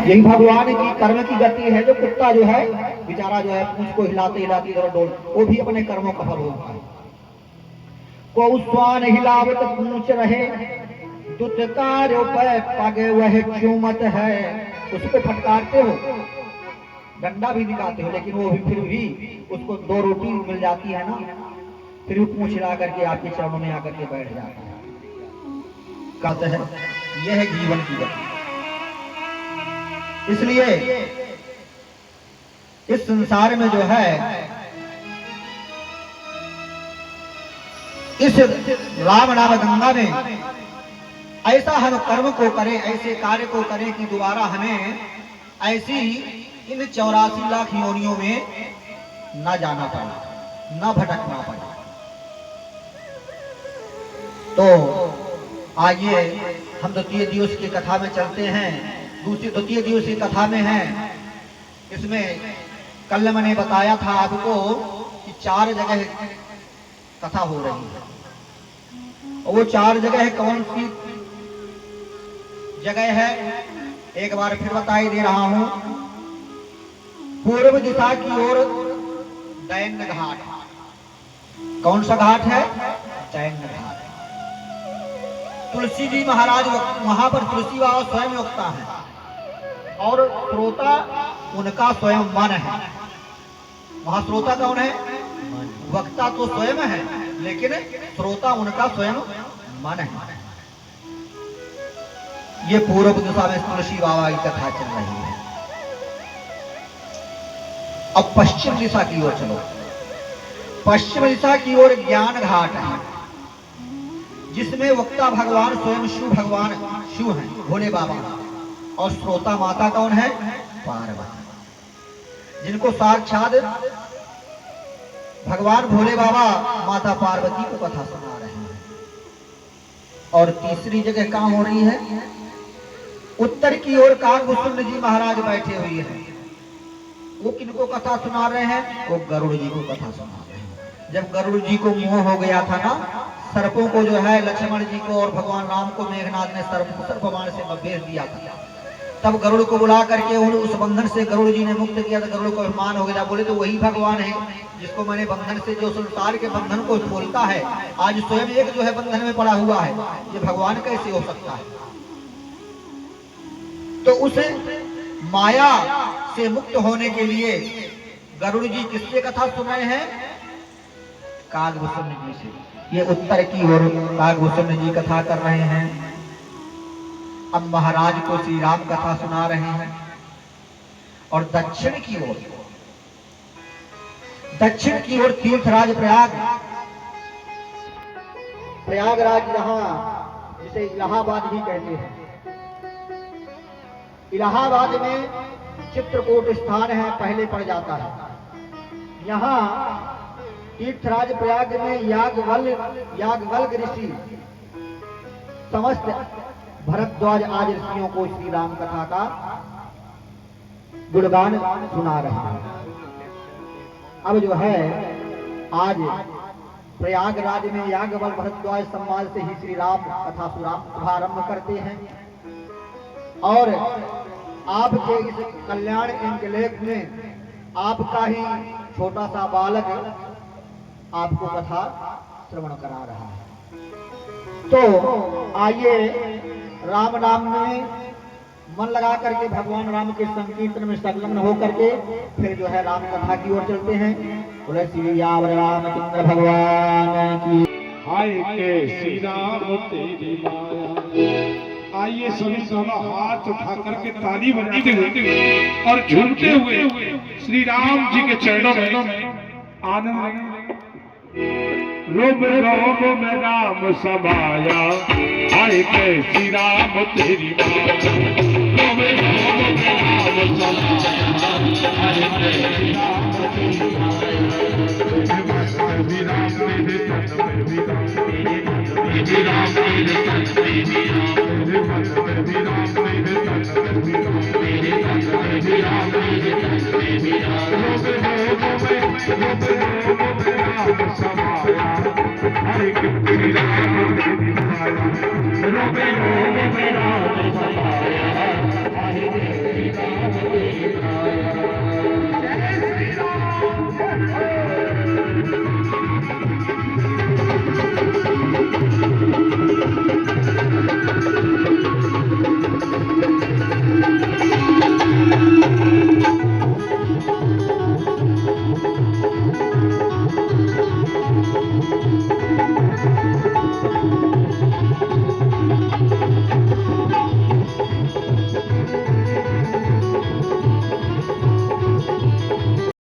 यही भगवान की कर्म की गति है। जो कुत्ता जो है बेचारा जो है पूंछ को हिलाते हिलाते इधर डोल, वो भी अपने कर्मों का फल होता है। को स्वान हिलावत पूंछ रहे, दुत्कार पगे वह चूमत है। उसको फटकारते हो, डंडा भी दिखाते हो, लेकिन वो भी फिर भी उसको दो रोटी मिल जाती है ना, फिर भी पूंछ हिला करके आपके चरणों में आकर के बैठ जाता है। कहते हैं यह है जीवन की गति। इसलिए इस संसार में जो है, इस राम नाम गंगा में ऐसा हम कर्म को करें, ऐसे कार्य को करें कि दोबारा हमें ऐसी इन 84 लाख योनियों में न जाना पड़े, न भटकना पड़े। तो आइए हम द्वितीय दिवस की कथा में चलते हैं। द्वितीय दिवस की कथा में है, इसमें कल मैंने बताया था आपको कि 4 जगह कथा हो रही है, और वो 4 जगह कौन सी जगह है एक बार फिर बताई दे रहा हूं। पूर्व दिशा की ओर दैन्य घाट। कौन सा घाट है? दैन्य घाट। तुलसी जी महाराज वहां पर तुलसी बाबा स्वयं वक्ता है, और श्रोता उनका स्वयं मन है। वहां श्रोता कौन है? वक्ता तो स्वयं है, लेकिन श्रोता उनका स्वयं मन है। ये पूर्व दिशा में तुलसी बाबा की कथा चल रही है। अब पश्चिम दिशा की ओर चलो। पश्चिम दिशा की ओर ज्ञान घाट है, जिसमें वक्ता भगवान स्वयं शिव हैं, भोले बाबा, और श्रोता माता कौन है? पार्वती, जिनको साक्षात भगवान भोले बाबा माता पार्वती को कथा सुना रहे हैं। और तीसरी जगह कहां हो रही है? उत्तर की ओर काकभूषण जी महाराज बैठे हुए हैं। वो किनको कथा सुना रहे हैं? वो गरुड़ जी को कथा सुना रहे हैं। जब गरुड़ जी को मोह हो गया था ना, सर्पों को जो है लक्ष्मण जी को और भगवान राम को मेघनाथ ने सर्पबाण से भेज दिया था, तब गरुड़ को बुला करके उस बंधन से गरुड़ जी ने मुक्त किया था। गरुड़ को अभिमान हो गया, बोले तो वही भगवान है जिसको मैंने बंधन से, जो संसार के बंधन को खोलता है, आज स्वयं एक जो है बंधन में पड़ा हुआ है, ये भगवान कैसे हो सकता है? तो उस माया से मुक्त होने के लिए गरुड़ जी किससे कथा सुन रहे हैं? काकभूषण जी से। ये उत्तर की ओर काकभूषण जी कथा कर रहे हैं। अब महाराज को श्री राम कथा सुना रहे हैं। और दक्षिण की ओर तीर्थराज प्रयागराज, जहां जिसे इलाहाबाद भी कहते हैं। इलाहाबाद में चित्रकूट स्थान है, पहले पड़ जाता है। यहाँ तीर्थराज प्रयाग में याज्ञवल्क्य ऋषि समस्त भरद्वाज आज ऋषियों को श्री राम कथा का गुणगान सुना रहे हैं। अब जो है आज प्रयागराज में याज्ञवल्क्य भरद्वाज संवाद से ही श्री राम कथा शुभारंभ करते हैं। और आपके इस कल्याण इंकलेख में आपका ही छोटा सा बालक आपको कथा श्रवण करा रहा है। तो आइए राम नाम में मन लगा करके भगवान राम के संकीर्तन में संलग्न होकर के फिर जो है राम कथा की ओर चलते हैं। बोले श्री रामचंद्र भगवान की। हाय के श्री राम तेरी माया। आइए सभी दोनों हाथ उठा करके ताली बजाते हुए और झूमते हुए श्री राम जी के चरणों में आनंद। रोम रोम में राम समाया, हाय के श्री राम तेरी माया। रोम रोम में राम समाया, हाय के श्री राम तेरी माया। Some